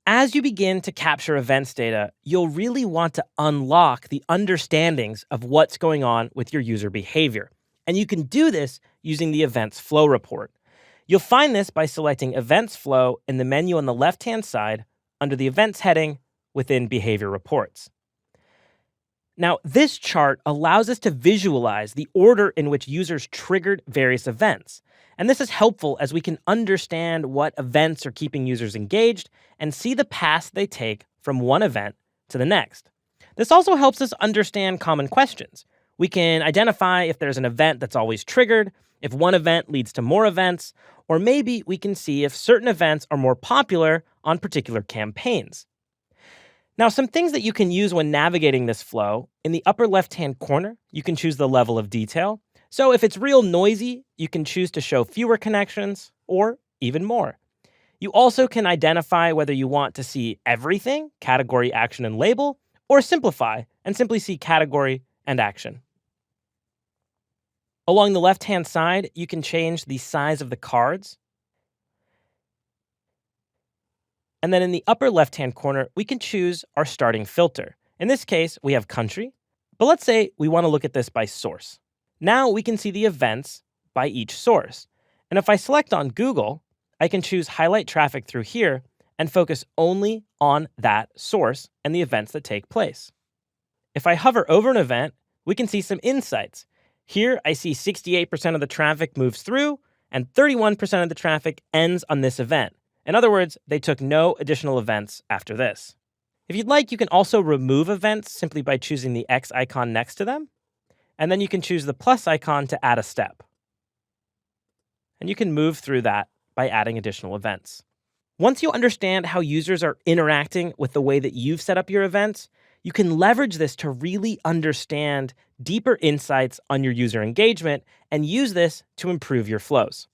As you begin to capture events data, you'll really want to unlock the understandings of what's going on with your user behavior. And you can do this using the Events Flow report. You'll find this by selecting Events Flow in the menu on the left-hand side under the Events heading within Behavior Reports. Now, this chart allows us to visualize the order in which users triggered various events. And this is helpful as we can understand what events are keeping users engaged and see the paths they take from one event to the next. This also helps us understand common questions. We can identify if there's an event that's always triggered, if one event leads to more events, or maybe we can see if certain events are more popular on particular campaigns. Now, some things that you can use when navigating this flow, in the upper left-hand corner, you can choose the level of detail. So if it's real noisy, you can choose to show fewer connections or even more. You also can identify whether you want to see everything, category, action, and label, or simplify and simply see category and action. Along the left-hand side, you can change the size of the cards. And then in the upper left-hand corner, we can choose our starting filter. In this case, we have country, but let's say we want to look at this by source. Now we can see the events by each source. And if I select on Google, I can choose highlight traffic through here and focus only on that source and the events that take place. If I hover over an event, we can see some insights. Here I see 68% of the traffic moves through and 31% of the traffic ends on this event. In other words, they took no additional events after this. If you'd like, you can also remove events simply by choosing the X icon next to them. And then you can choose the plus icon to add a step. And you can move through that by adding additional events. Once you understand how users are interacting with the way that you've set up your events, you can leverage this to really understand deeper insights on your user engagement and use this to improve your flows.